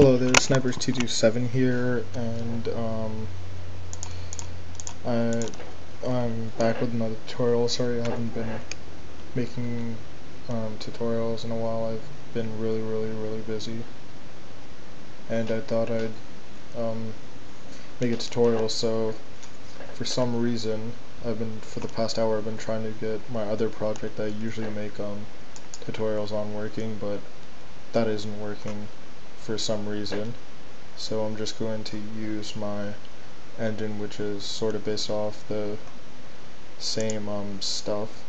Hello there, Sniperz227 here, and I'm back with another tutorial. Sorry I haven't been making tutorials in a while. I've been really busy, and I thought I'd make a tutorial. So for some reason, for the past hour I've been trying to get my other project that I usually make tutorials on working, but that isn't working for some reason. So I'm just going to use my engine, which is sort of based off the same stuff,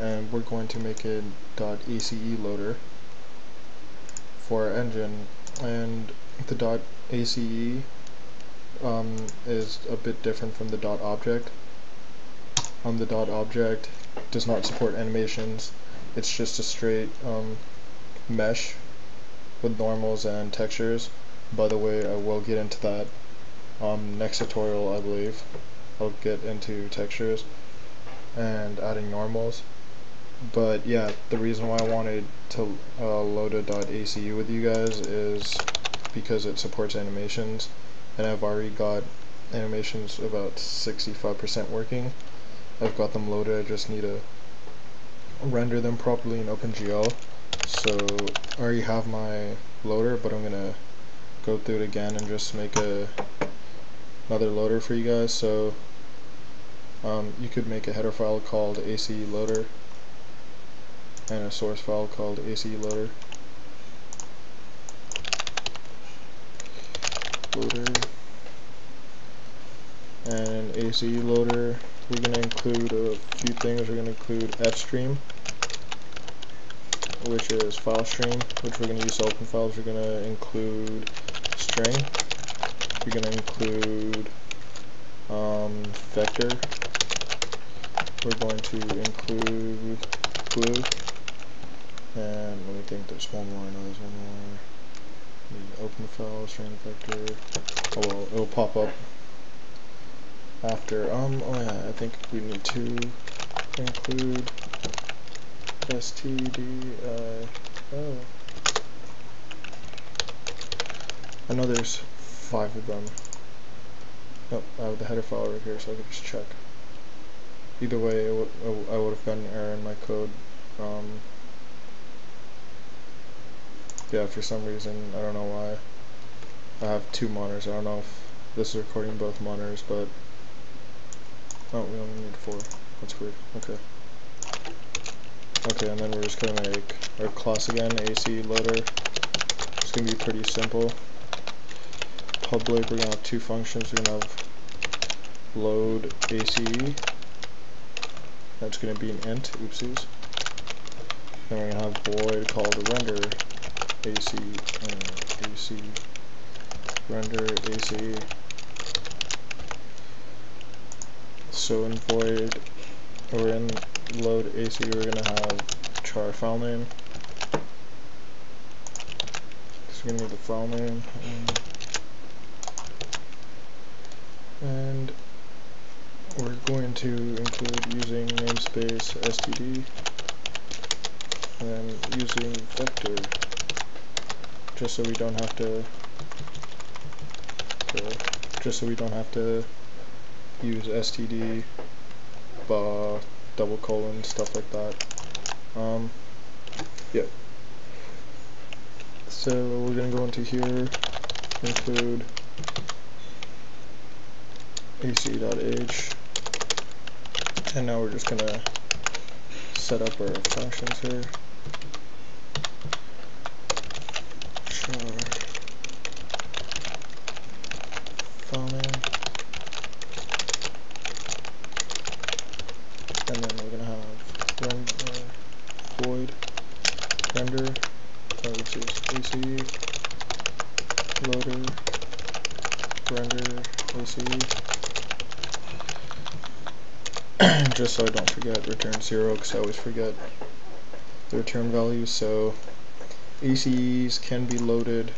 and we're going to make a .ace loader for our engine. And the .ace is a bit different from the .object. The .object does not support animations. It's just a straight mesh with normals and textures. By the way, I will get into that next tutorial, I believe. I'll get into textures and adding normals. But yeah, the reason why I wanted to load a .ace with you guys is because it supports animations, and I've already got animations about 65% working. I've got them loaded, I just need to render them properly in OpenGL. So I already have my loader, but I'm gonna go through it again and just make another loader for you guys. So you could make a header file called ACE loader and a source file called ACE loader. And ACE loader, we're going to include a few things. We're going to include fstream, which is file stream, which we're going to use to open files. We're going to include string. We're going to include vector. We're going to include glue. And let me think, there's one more. I know there's one more. Open file, string, vector. Oh well, it'll pop up after. Oh yeah, I think we need to include std. Oh, I know there's 5 of them. Oh, I have the header file right here, so I can just check. Either way, I would have gotten an error in my code. Yeah, for some reason, I don't know why. I have 2 monitors. I don't know if this is recording both monitors, but oh, we only need 4. That's weird. Okay. Okay, and then we're just gonna make our class again, ACE loader. It's gonna be pretty simple. Public, we're gonna have 2 functions. We're gonna have load ACE. That's gonna be an int. Oopsies. Then we're gonna have void called render ACE AC render ACE. So in void, or in load ACE, we're gonna have char file name. So we're gonna need the file name, and we're going to include using namespace std, and then using vector, just so we don't have to use std, double colon, stuff like that. Yep. So we're gonna go into here, include ace.h, and now we're just gonna set up our functions here. Char file name, and then we're gonna have void render, which is ACE loader render ACE. Just so I don't forget, return 0, because I always forget the return value. So ACEs can be loaded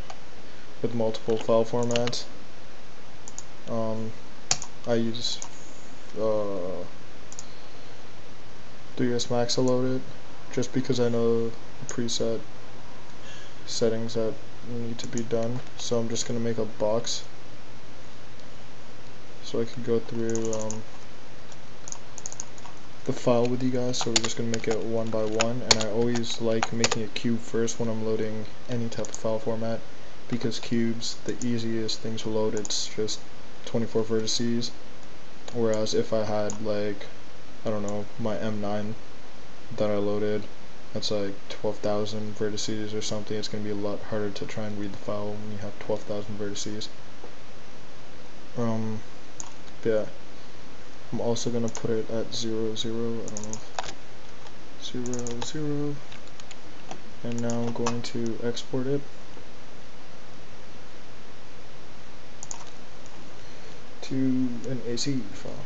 with multiple file formats. I use 3S Max to load it, just because I know the preset settings that need to be done. So I'm just gonna make a box so I can go through the file with you guys. So we're just gonna make it one by one, and I always like making a cube first when I'm loading any type of file format, because cubes, the easiest thing to load, it's just 24 vertices, whereas if I had, like, I don't know, my M9 that I loaded, that's like 12,000 vertices or something, it's going to be a lot harder to try and read the file when you have 12,000 vertices. Yeah, I'm also going to put it at 0, 0, I don't know, 0, 0, and now I'm going to export it to an ASE file.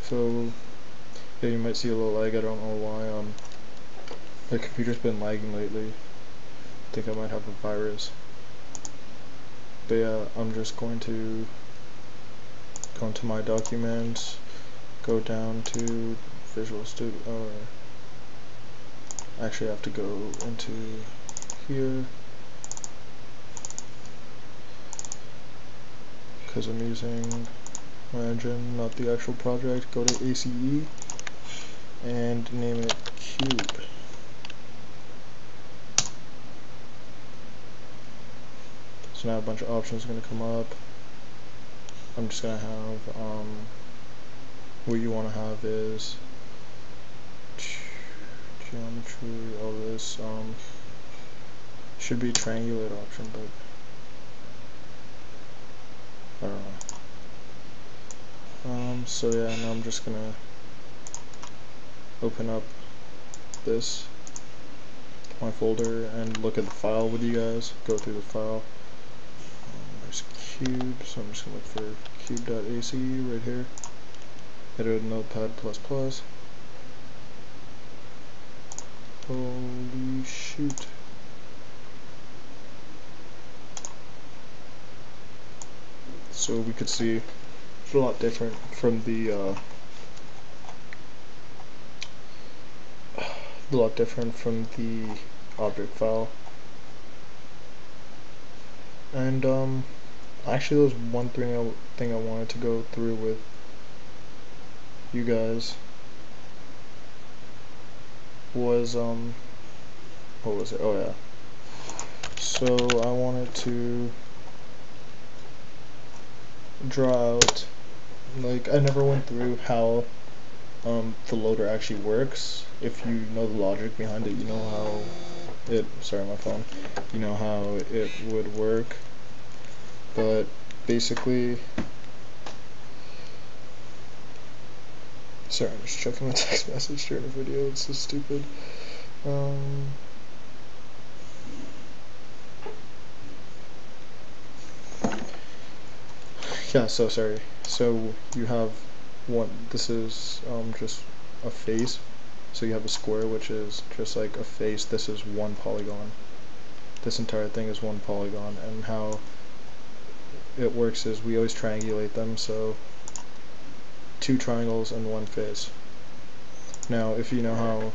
So yeah, you might see a little lag. I don't know why. My computer's been lagging lately. I think I might have a virus. But yeah, I'm just going to go into my documents, go down to Visual Studio, or actually I have to go into here because I'm using my engine, not the actual project. Go to ASE and name it Cube. So now a bunch of options are going to come up. I'm just going to have, what you want to have is geometry, all this, should be triangulate option, but I don't know. So yeah, now I'm just going to open up this, my folder, and look at the file with you guys, go through the file. There's cube, so I'm just going to look for cube.ace right here. Edit notepad++. Holy shoot. So we could see it's a lot different from the object file. And actually there was one thing I wanted to go through with you guys was what was it? Oh yeah. So I wanted to draw out, like, I never went through how the loader actually works. If you know the logic behind it, you know how it, sorry, my phone, you know how it would work. But basically, sorry, I'm just checking my text message during the video, it's so stupid. Yeah, so sorry. So you have one, this is just a face. So you have a square, which is just like a face. This is one polygon. This entire thing is one polygon, and how it works is we always triangulate them, so 2 triangles and 1 face. Now, if you know how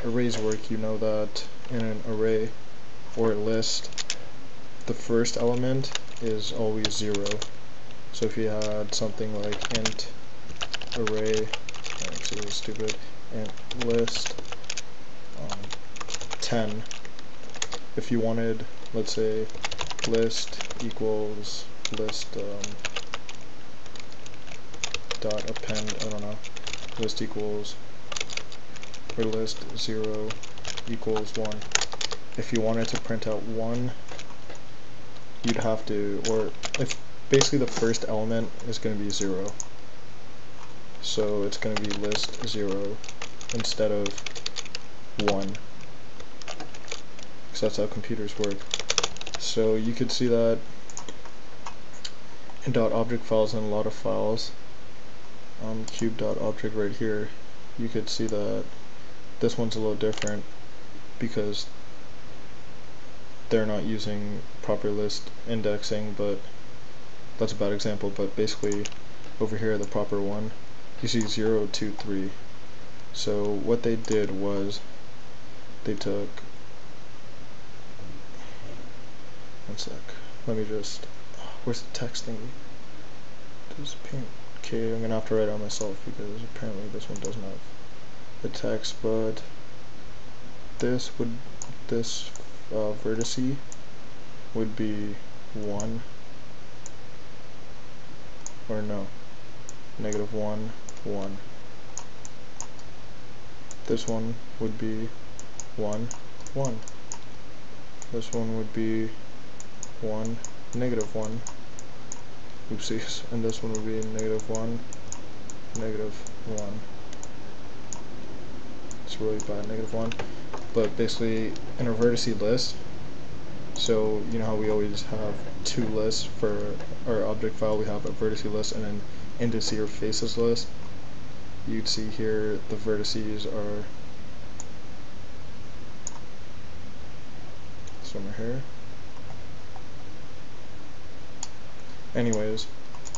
arrays work, you know that in an array or a list, the first element is always 0. So if you had something like int array, it's really stupid, int list 10, if you wanted, let's say, list equals list dot append, I don't know, list equals, or list 0 equals 1. If you wanted to print out 1, you'd have to, or if basically the first element is going to be 0, so it's going to be list 0 instead of 1, because that's how computers work. So you could see that in .object files and a lot of files, cube.object right here, you could see that this one's a little different because they're not using proper list indexing, but that's a bad example. But basically over here, the proper one, you see 0, 2, 3. So what they did was they took, one sec, let me just, where's the text thingy? Does paint, okay, I'm gonna have to write it out myself because apparently this one doesn't have the text, but this vertice would be 1, or no, -1, 1. This one would be 1, 1. This one would be 1, -1. Oopsies. And this one would be -1, -1. It's really bad, -1. But basically, in a vertice list, so you know how we always have two lists for our object file, we have a vertice list and an indice or faces list. You'd see here the vertices are somewhere here. Anyways,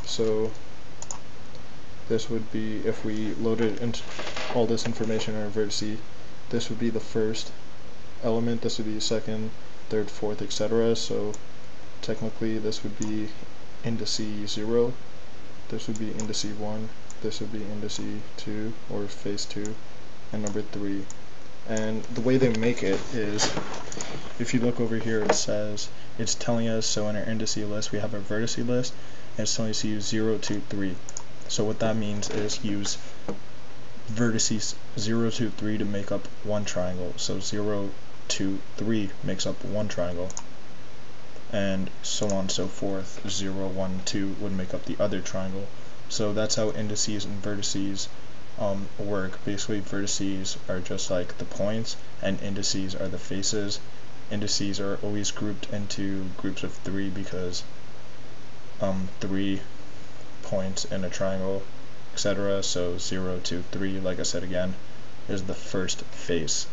so this would be, if we loaded into all this information in our vertice, this would be the first element, this would be second, third, fourth, etc. So technically this would be indice 0, this would be indice 1, this would be indice 2 or face 2, and number 3. And the way they make it is, if you look over here, it says, it's telling us, so in our indice list we have our vertice list, and it's telling us to use 0, 2, 3. So what that means is use vertices 0, 2, 3 to make up one triangle. So 0, 2, 3 makes up one triangle, and so on and so forth. 0, 1, 2 would make up the other triangle. So that's how indices and vertices work. Basically, vertices are just like the points, and indices are the faces. Indices are always grouped into groups of 3 because 3 points in a triangle, etc. So 0, 2, 3, like I said again, is the first face,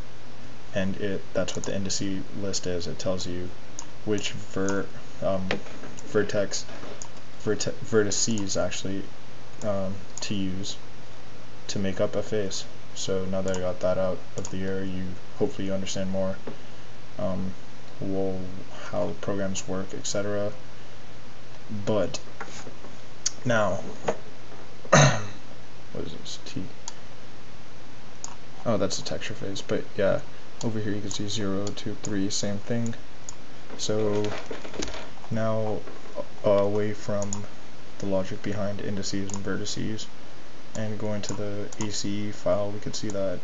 and that's what the indice list is. It tells you which vertices actually to use to make up a face. So now that I got that out of the air, hopefully you understand more how programs work, etc. But now, what is this? T. Oh, that's a texture phase. But yeah, over here you can see 0, 2, 3, same thing. So now, away from the logic behind indices and vertices, and going to the ASE file, we could see that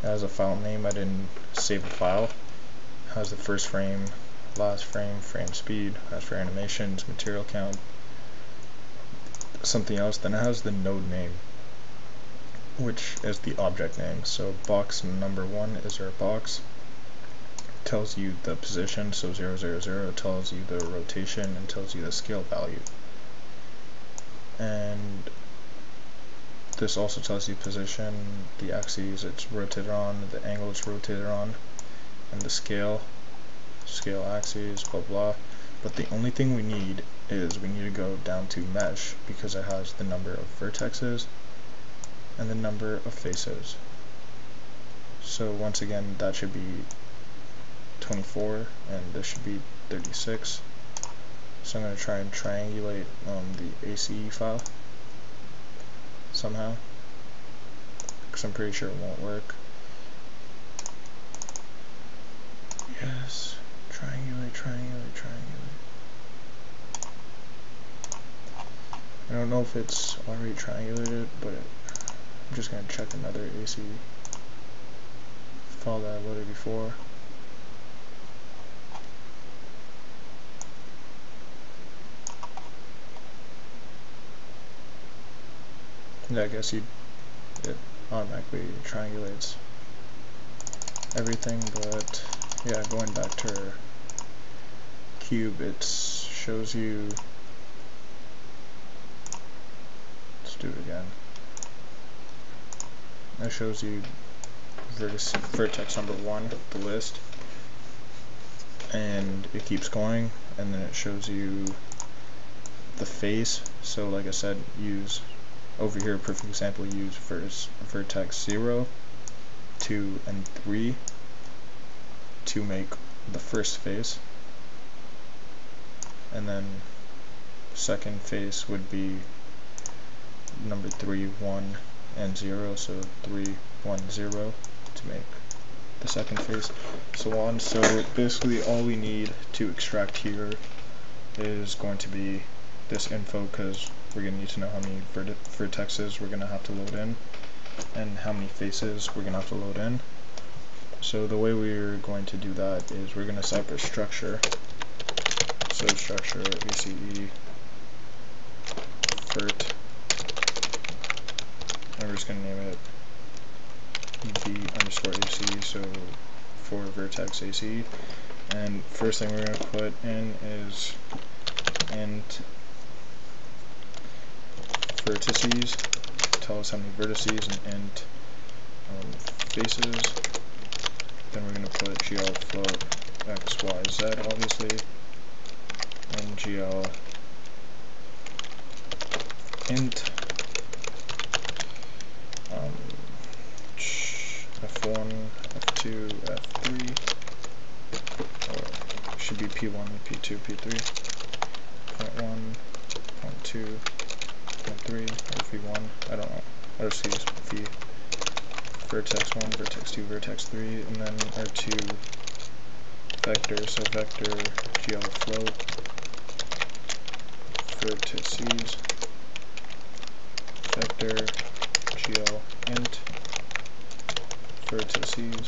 it has a file name. I didn't save the file. It has the first frame, last frame, frame speed, as for animations, material count, something else. Then it has the node name, which is the object name. So box number 1 is our box. It tells you the position, so 0, 0, 0 tells you the rotation and tells you the scale value. And this also tells you position, the axes it's rotated on, the angle it's rotated on, and the scale axes, blah blah. But the only thing we need is we need to go down to mesh, because it has the number of vertexes and the number of faces. So once again, that should be 24 and this should be 36. So I'm going to try and triangulate the ASE file somehow, because I'm pretty sure it won't work. Yes, triangulate, triangulate, triangulate. I don't know if it's already triangulated, but I'm just going to check another ASE file that I loaded before. Yeah, I guess it automatically triangulates everything, but yeah, going back to our cube, it shows you, let's do it again, it shows you vertex number 1, the list, and it keeps going, and then it shows you the face. So like I said, use over here, perfect example, use vertex 0, 2, and 3 to make the first face, and then second face would be number 3, 1, and 0, so 3, 1, 0 to make the second face, so on. So basically all we need to extract here is going to be this info, because we're going to need to know how many vertexes we're going to have to load in and how many faces we're going to have to load in. So the way we're going to do that is we're going to set up a structure. So structure ASE vert, and we're just going to name it v_ASE, so for vertex ASE. And first thing we're going to put in is int vertices, tell us how many vertices, and int faces. Then we're going to put gl float x, y, z, obviously, and gl int f1, f2, f3, or should be p1, p2, p3, point 1, point 2, point 3, or v1, I don't know, I'll just use v, vertex 1, vertex 2, vertex 3, and then our two vectors, so vector gl float vertices, vector gl int vertices,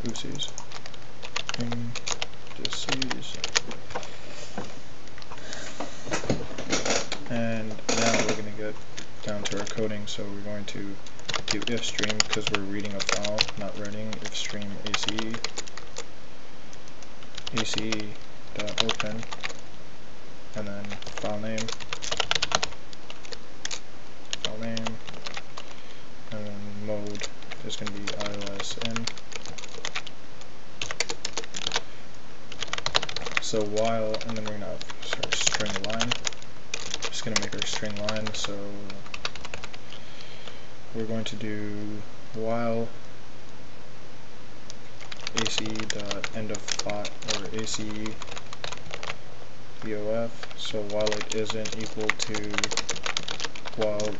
indices. And now we're going to get down to our coding, so we're going to do if stream, because we're reading a file, not writing. If stream ASE.open, and then file name, and then mode is going to be iOS in. So while, and then we're going to have our string line. Just going to make our string line, so we're going to do while ASE.end of file, or ASE EOF, so while it isn't equal to, while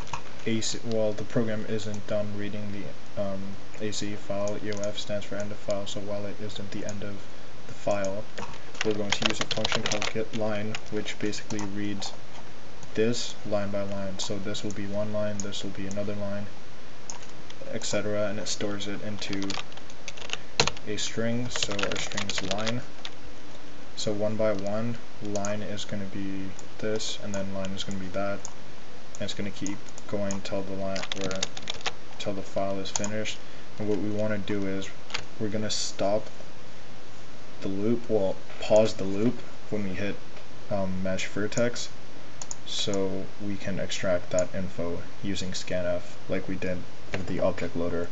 the program isn't done reading the ASE file, EOF stands for end of file, so while it isn't the end of the file, we're going to use a function called getLine, which basically reads this line by line. So this will be one line, this will be another line, etc., and it stores it into a string, so our string is line. So one by one, line is going to be this, and then line is going to be that, and it's going to keep going till the line, or till the file is finished. And what we want to do is we're going to stop the loop, well, pause the loop when we hit mesh vertex, so we can extract that info using scanf like we did with the object loader.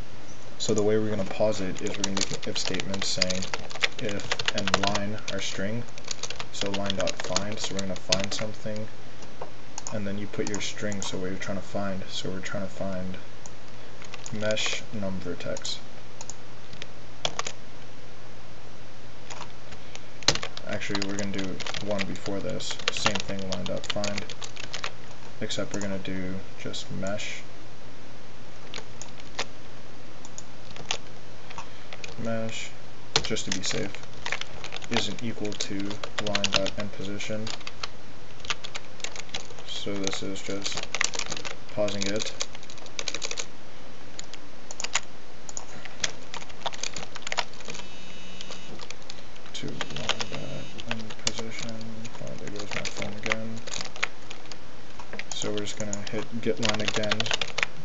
So the way we're going to pause it is we're going to make an if statement saying if and line our string, so line.find, so we're going to find something, and then you put your string, so what you're trying to find, so we're trying to find mesh num vertex. Actually, we're going to do one before this, same thing, line.find, except we're going to do just mesh just to be safe, isn't equal to line.endPosition. So this is just pausing it. To line.endPosition. Oh, there goes my phone again. So we're just gonna hit getLine again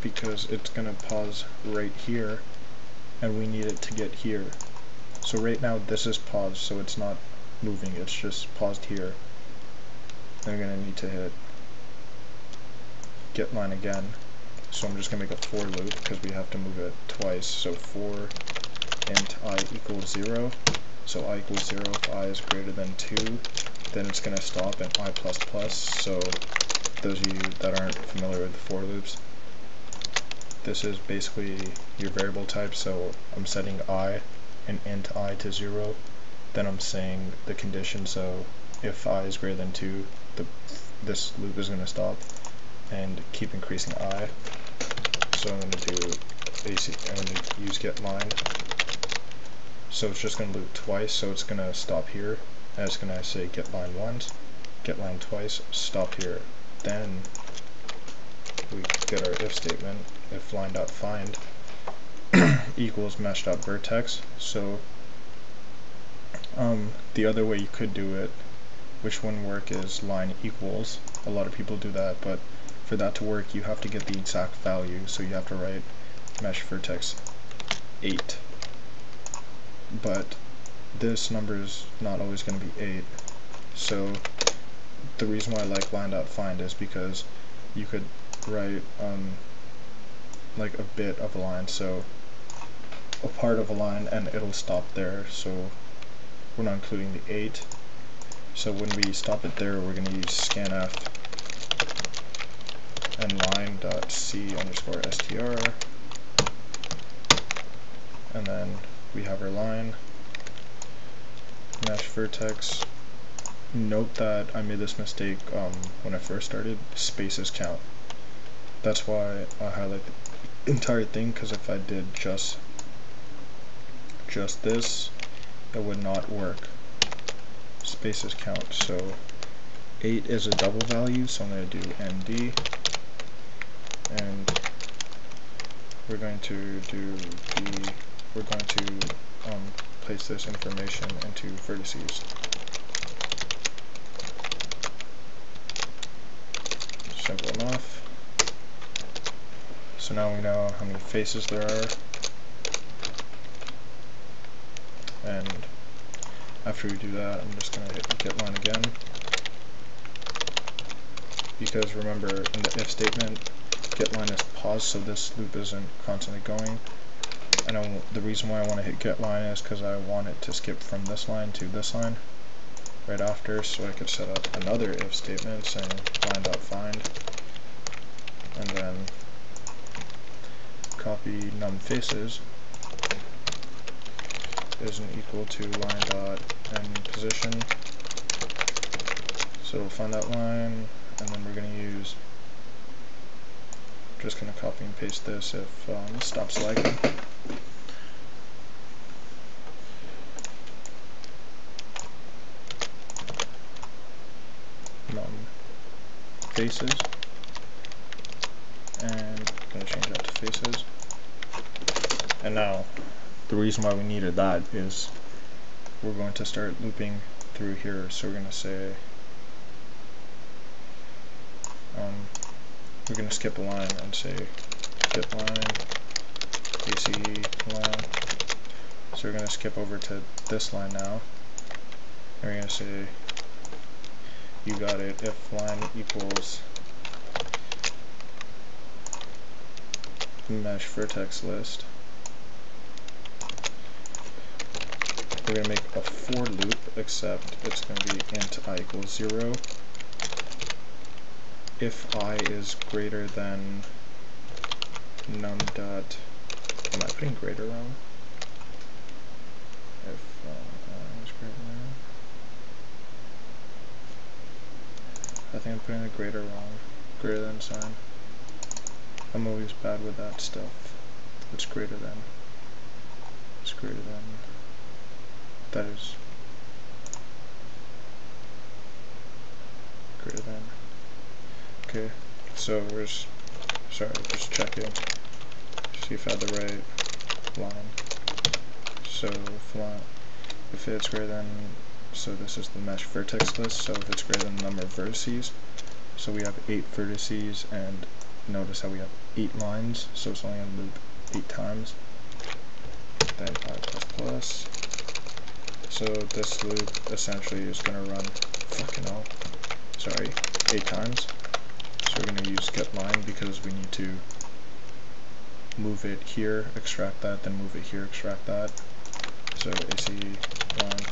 because it's gonna pause right here, and we need it to get here. So right now this is paused, so it's not moving, it's just paused here. Then we're going to need to hit getLine again. So I'm just going to make a for loop because we have to move it twice. So for int I equals 0. So I equals 0 if I is greater than 2. Then it's going to stop at I++. So those of you that aren't familiar with the for loops, this is basically your variable type, so I'm setting I and int I to 0, then I'm saying the condition, so if I is greater than 2, this loop is going to stop and keep increasing I. So I'm going to do ASE, I'm going to use getLine. So it's just going to loop twice, so it's going to stop here, and it's going to say getLine once, getLine twice, stop here. Then we get our if statement, if line.find equals mesh.vertex. So the other way you could do it, which wouldn't work, is line equals. A lot of people do that, but for that to work you have to get the exact value, so you have to write mesh vertex 8. But this number is not always going to be 8, so the reason why I like line.find is because you could write like a bit of a line, so a part of a line, and it'll stop there, so we're not including the 8. So when we stop it there, we're going to use scanf and line.c_str, and then we have our line mesh vertex. Note that I made this mistake when I first started, spaces count. That's why I highlight the entire thing, because if I did just this, it would not work. Spaces count. So 8 is a double value, so I'm going to do ND, and we're going to place this information into vertices. Simple enough. So now we know how many faces there are, and after we do that, I'm just going to hit getLine again, because remember, in the if statement, getLine is paused, so this loop isn't constantly going. And the reason why I want to hit getLine is because I want it to skip from this line to this line right after, so I could set up another if statement saying line.find, and then copy num faces isn't equal to line.endPosition. So we'll find that line, and then we're going to use, just going to copy and paste this if it stops lagging. Num faces, and I'm going to change that to faces. And now the reason why we needed that is we're going to start looping through here, so we're going to say we're going to skip a line and say getLine ASE line. So we're going to skip over to this line now, and we're going to say you got it if line equals mesh vertex list. We're going to make a for loop, except it's going to be int I equals 0 if I is greater than num dot, am I putting greater wrong? If I is greater than, I think I'm putting the greater wrong, greater than sign. I'm always bad with that stuff. It's greater than, it's greater than, that is greater than. Okay, so we're just, just checking, see if I had the right line. So if it's greater than, so this is the mesh vertex list, so if it's greater than the number of vertices, so we have 8 vertices, and notice how we have 8 lines, so it's only going to loop 8 times. Then I++. So this loop essentially is going to run, 8 times. So we're going to use getLine because we need to move it here, extract that, then move it here, extract that. So ASE line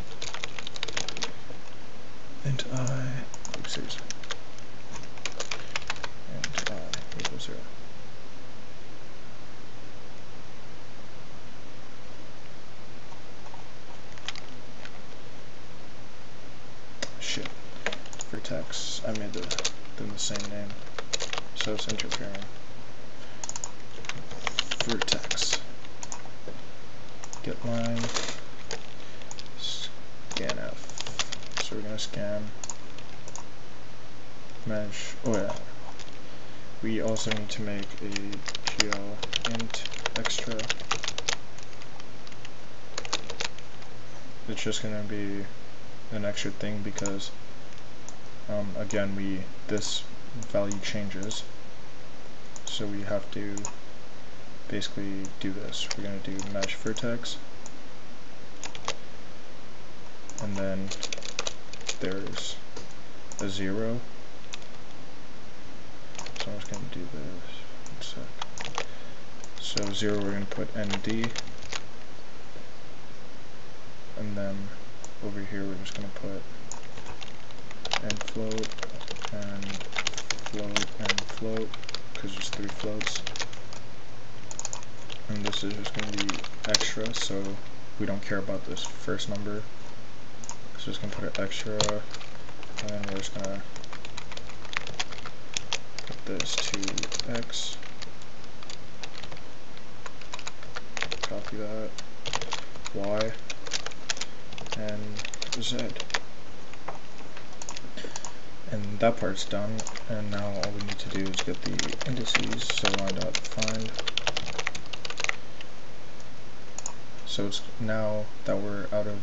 int I, oopsies, int I equals 0. vertex. I made them the same name, so it's interfering. Vertex. Get line. Scanf. So we're gonna scan. Mesh. Oh yeah. We also need to make a gl int extra. It's just gonna be an extra thing because again this value changes, so we have to basically do this. We're gonna do mesh vertex, and then there's a 0. So I'm just gonna do this. 1 sec. So 0, we're gonna put nd, and then over here we're just gonna put and float and float and float, because there's 3 floats. And this is just going to be extra, so we don't care about this first number. So just going to put an extra, and then we're just going to put this to x, copy that, y, and z. And that part's done, and now all we need to do is get the indices, so line.find. So it's now that we're out of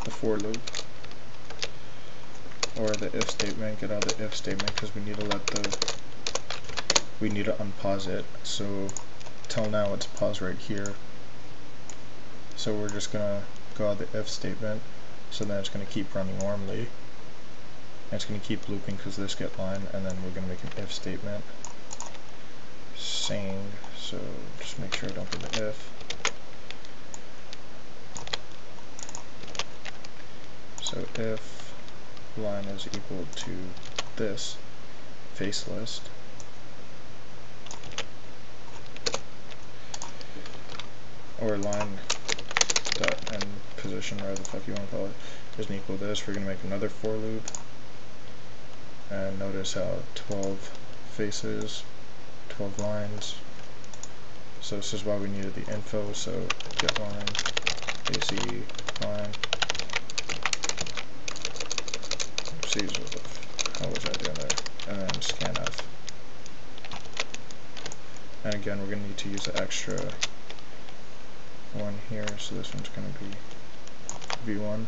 the for loop, or the if statement, get out of the if statement, because we need to unpause it. So till now it's paused right here. So we're just gonna go out of the if statement, so then it's going to keep running normally, and it's going to keep looping because this get line, and then we're going to make an if statement saying, so just make sure I don't put the if. So if line is equal to this face list, or line dot end position, whatever the fuck you want to call it, doesn't equal this, we're going to make another for loop, and notice how 12 faces, 12 lines. So this is why we needed the info, so get line, ASE line, oopsies, how was I doing there, and then scanf. And again, we're going to need to use the extra one here, so this one's going to be v1,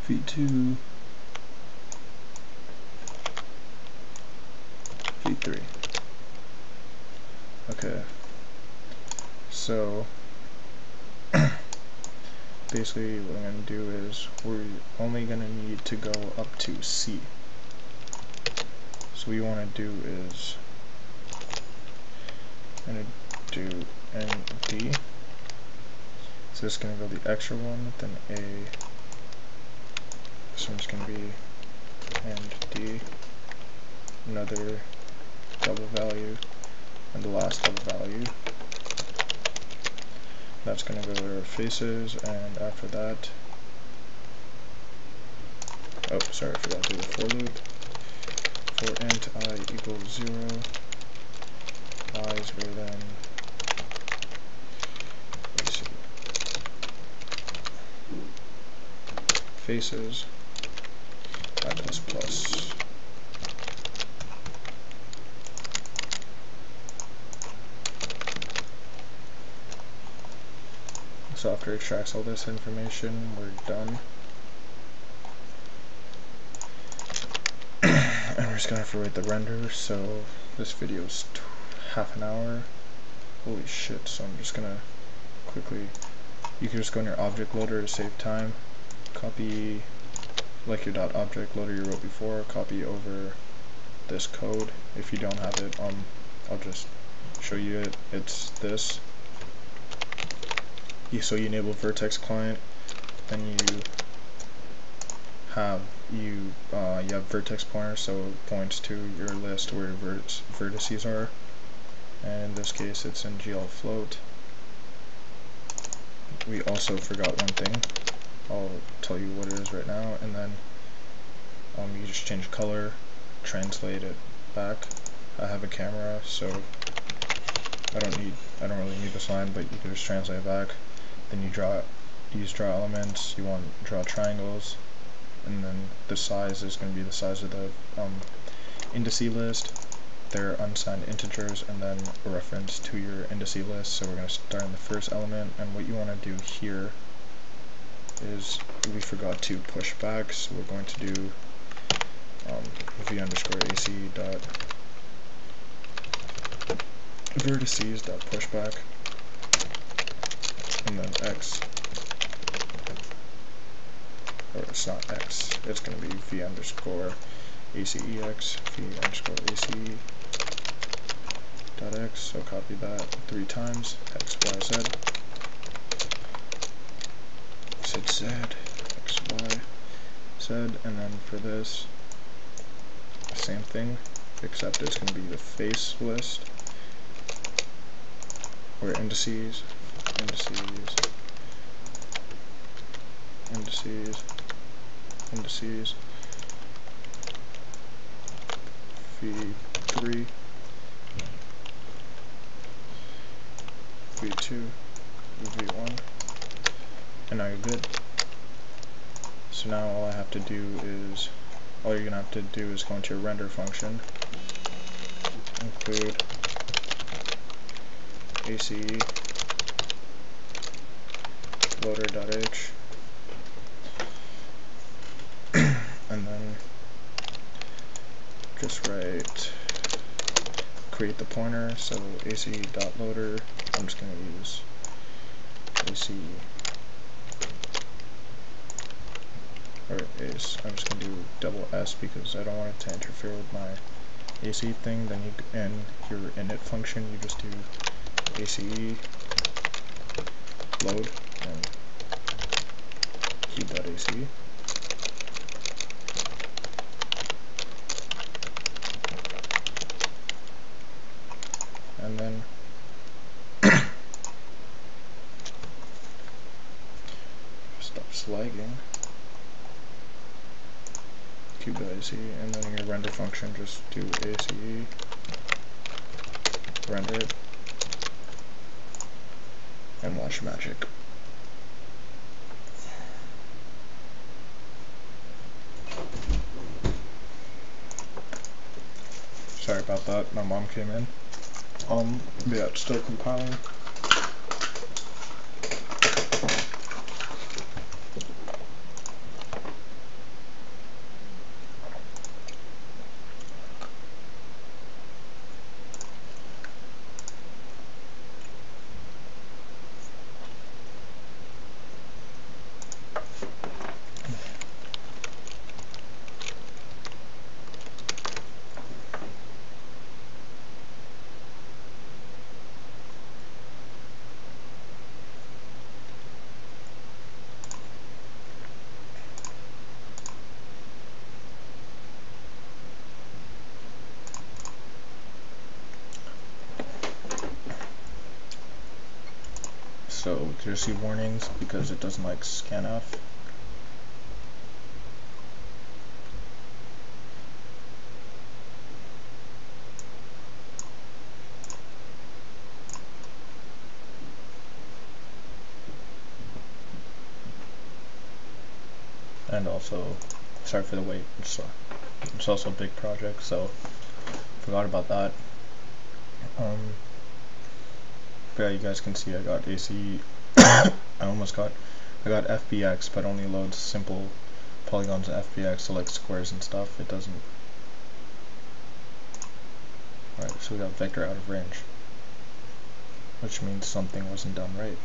v2, v3. Okay, so basically what I'm going to do is we're only going to need to go up to C. So what you want to do is I'm going to do ND. So this is going to go the extra one, then A. This one's going to be ND, another double value, and the last double value. That's going to go to our faces, and after that, oh sorry, I forgot to do the for loop. For int I equals 0, I is greater than, let's see, faces, I plus plus. So after it extracts all this information, we're done. And we're just gonna have to write the render, so this video is half an hour. Holy shit, so I'm just gonna quickly, you can just go in your object loader to save time, copy like your .object loader you wrote before, copy over this code. If you don't have it, I'll just show you it. It's this. So you enable vertex client, then you have vertex pointer, so it points to your list where your vertices are, and in this case it's in GL float. we also forgot one thing. I'll tell you what it is right now, and then you just change color, translate it back. I have a camera, so I don't really need this line, but you can just translate it back. Then you use draw elements. You want to draw triangles, and then the size is going to be the size of the indice list. They're unsigned integers, and then a reference to your indice list. So we're going to start in the first element, and what you want to do here is we forgot to push back, so we're going to do v underscore AC dot vertices dot pushback, and then x, or it's not x, it's going to be v underscore ACEX, v underscore AC dot x, so copy that 3 times, x, y, z, z, x, y, z, and then for this, same thing, except it's going to be the face list, or indices, v3, v2, v1, and now you're good. So now all you're gonna have to do is go into your render function, include ACE loader.h, and then just create the pointer, so ACE.loader, I'm just going to use ACE, I'm just going to do double S because I don't want it to interfere with my ACE thing. Then in your init function, you just do ACE load and cube.ac. And then stops lagging, cube.ac, and then in your render function just do ACE, render it, and watch magic. Sorry about that, my mom came in. Yeah, it's still compiling. So just see warnings because it doesn't like scanf. And also, sorry for the wait, it's also a big project, so forgot about that. But yeah, you guys can see I got ACE, I got FBX, but only loads simple polygons in FBX, so like squares and stuff, it doesn't. Alright, so we got vector out of range, which means something wasn't done right.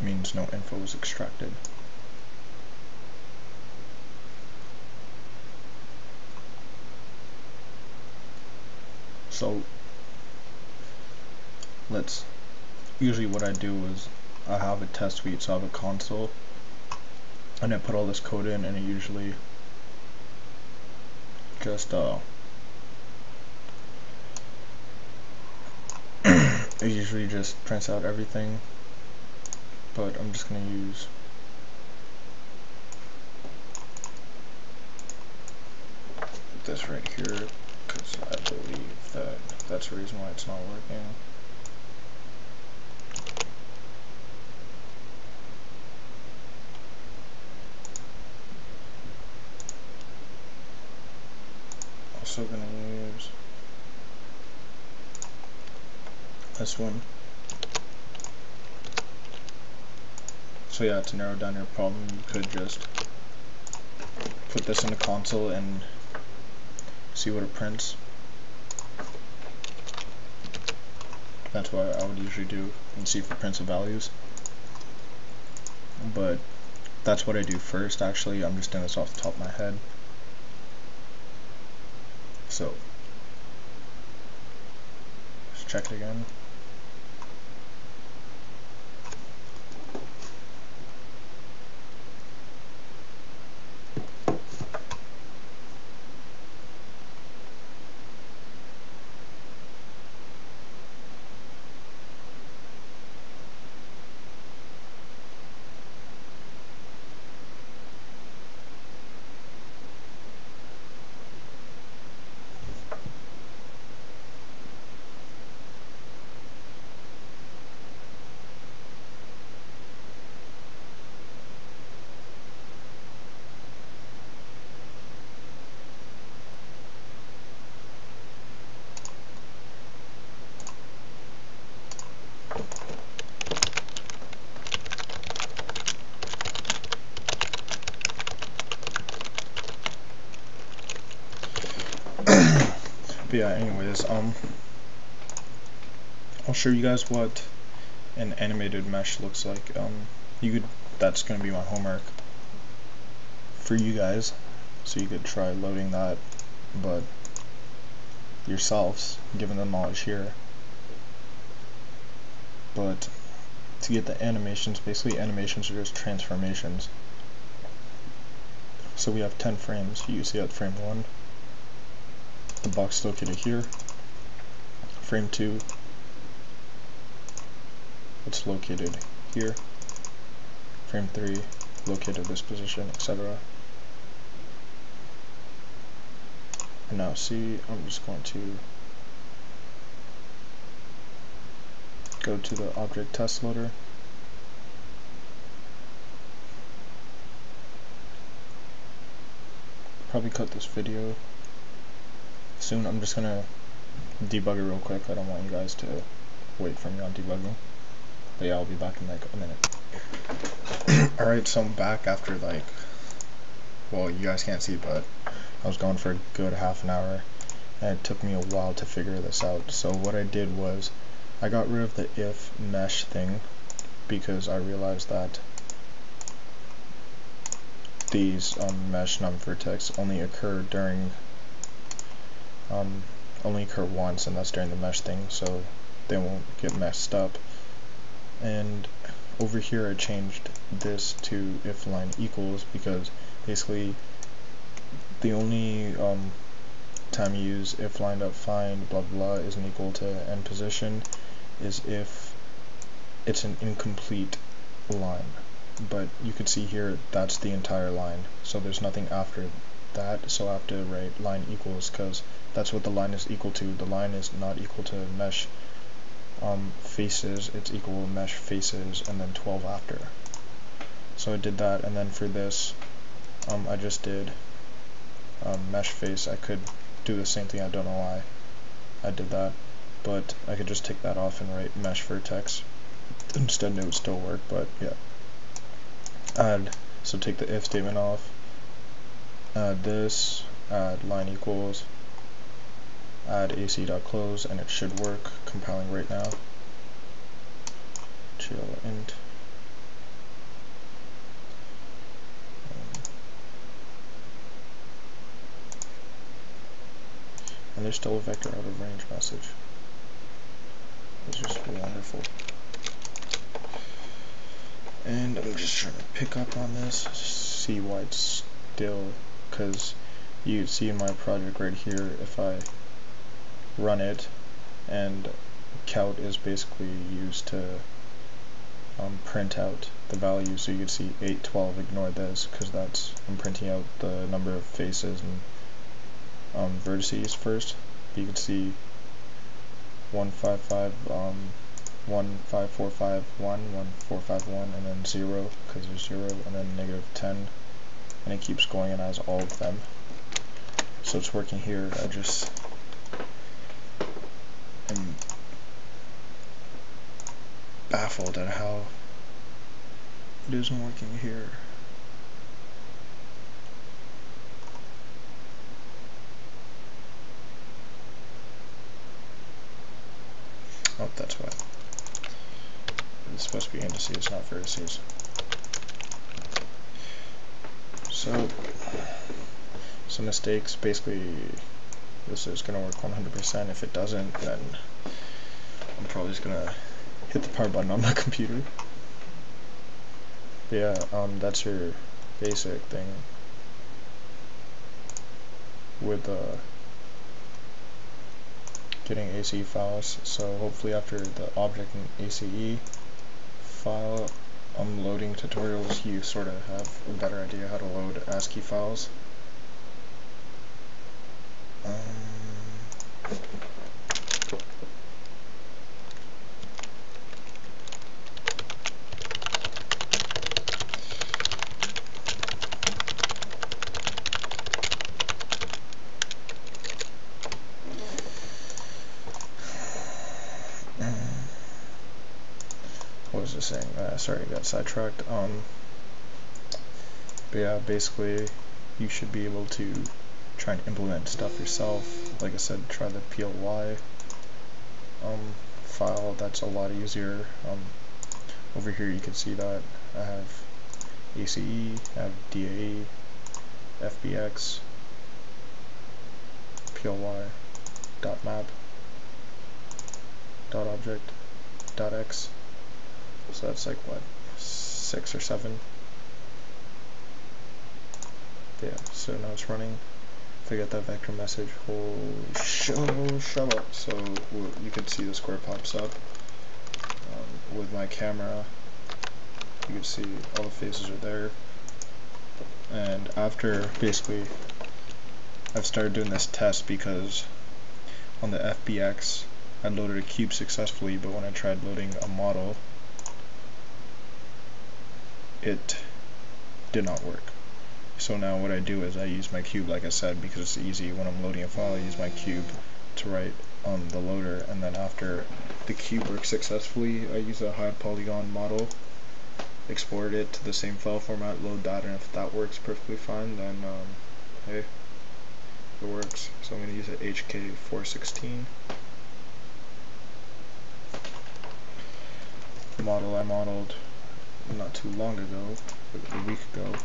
Means no info was extracted. So usually what I do is I have a test suite, so I have a console, and I put all this code in, and it usually just it usually just prints out everything, but I'm just going to use this right here because I believe that that's the reason why it's not working. Also going to use this one. So yeah, to narrow down your problem, you could just put this in the console and see what it prints. That's what I would usually do, and see if it prints the values. But that's what I do first. Actually, I'm just doing this off the top of my head. So let's check it again. But yeah, anyways, I'll show you guys what an animated mesh looks like. That's gonna be my homework for you guys, so you could try loading that, but yourselves, given the knowledge here. But to get the animations, basically animations are just transformations. So we have 10 frames. You see at frame 1, the box located here. Frame 2, it's located here. Frame 3, located this position, etc. And now see, I'm just going to go to the object test loader. Probably cut this video soon. I'm just gonna debug it real quick. I don't want you guys to wait for me on debugging. But yeah, I'll be back in like a minute. Alright, so I'm back after like, well, you guys can't see, but I was gone for a good half an hour, and it took me a while to figure this out. So what I did was, I got rid of the if mesh thing, because I realized that these mesh num vertex only occur during only occur once, and that's during the mesh thing, so they won't get messed up. And over here I changed this to if line equals, because basically the only time you use if line.find blah blah isn't equal to end position is if it's an incomplete line. But you can see here that's the entire line, so there's nothing after that, so I have to write line equals, because that's what the line is equal to. The line is not equal to mesh faces, it's equal to mesh faces and then 12 after. So I did that, and then for this I just did mesh face. I could do the same thing, I don't know why I did that, but I could just take that off and write mesh vertex instead, and it would still work. But yeah, so take the if statement off, add this, add line equals, add ASE.close, and it should work. Compiling right now. Chill int. And there's still a vector out of range message. It's just wonderful. And I'm just trying to pick up on this, see why it's still, because you see in my project right here, if I run it and count is basically used to print out the value. So you can see 812, ignore this because I'm printing out the number of faces and vertices first. You can see 155, 15451, 1451, and then 0 because there's 0, and then -10, and it keeps going and has all of them. So it's working here. I just am baffled at how it isn't working here. Oh, that's why. It's supposed to be indices, not vertices. So, some mistakes. Basically, this is going to work 100%. If it doesn't, then I'm probably just going to hit the power button on my computer. But yeah, that's your basic thing with getting ASE files. So hopefully after the object and ASE file loading tutorials, you sort of have a better idea how to load ASCII files. What was I saying? Sorry, I got sidetracked. But yeah, basically, you should be able to try and implement stuff yourself. Like I said, try the PLY file. That's a lot easier. Over here, you can see that I have ACE, I have DAE, FBX, PLY, .map, .object, .x. So that's like what, 6 or 7. Yeah, so now it's running. If I get that vector message, holy shut up. So you can see the square pops up. With my camera, you can see all the faces are there. And after, basically, I've started doing this test because on the FBX, I loaded a cube successfully, but when I tried loading a model, it did not work. So now what I do is I use my cube, like I said, because it's easy. When I'm loading a file, I use my cube to write on the loader, and then after the cube works successfully, I use a high polygon model, export it to the same file format, load that, and if that works perfectly fine, then hey, it works. So I'm going to use an HK416 model I modeled not too long ago, a week ago.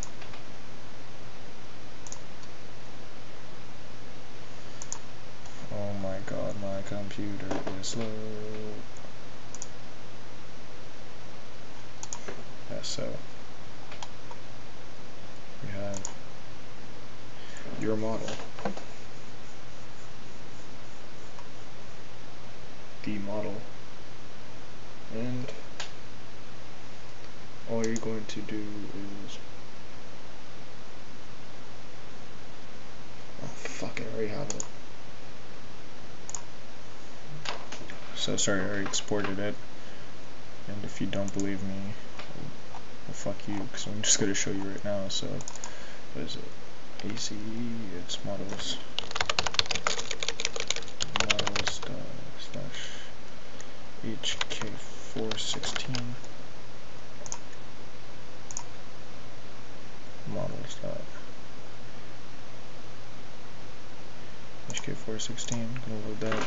Oh my god, my computer is slow. Yeah, so we have your model, the model, and all you're going to do is, oh fuck, I already have it. So sorry, I already exported it, and if you don't believe me, well fuck you, because I'm just going to show you right now. So what is it? ACE, it's models slash HK416 models dot HK416. Gonna load that.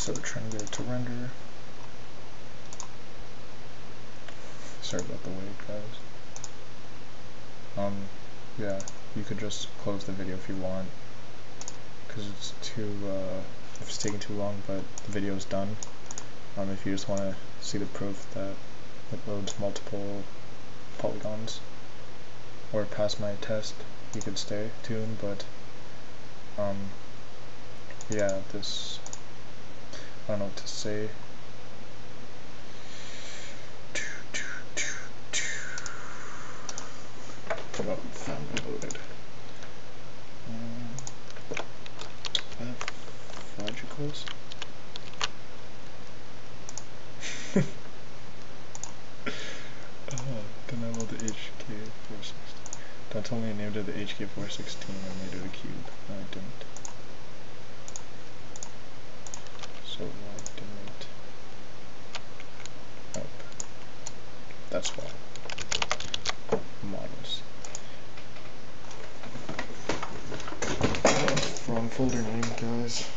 So trying to get it to render. Sorry about the wait, guys. Yeah, you could just close the video if you want, because it's if it's taking too long, but the video is done. If you just want to see the proof that it loads multiple polygons or pass my test, you could stay tuned, but yeah, this, I don't know what to say. Oh, found loaded. Logicals. Then I load the HK416. Don't tell me I named it the HK416 and made it a cube. No, I didn't. So why didn't? Nope. That's why. Models. Wrong folder name, guys.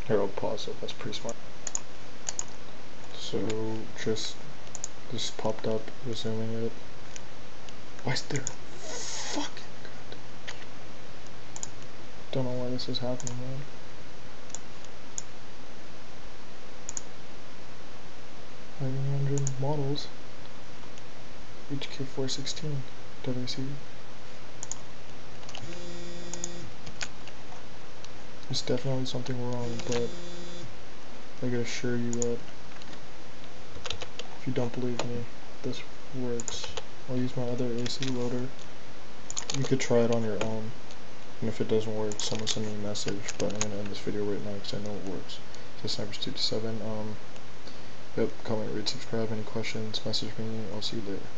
Here, I'll pause it, that's pretty smart. So, this popped up, resuming it. Why is there fucking good? Don't know why this is happening, man. Models. HK416. WC. There's definitely something wrong, but I can assure you that if you don't believe me, this works. I'll use my other ASE loader. You could try it on your own, and if it doesn't work, someone send me a message, but I'm going to end this video right now because I know it works. So Sniperz227, yep, comment, rate, subscribe, any questions, message me, I'll see you later.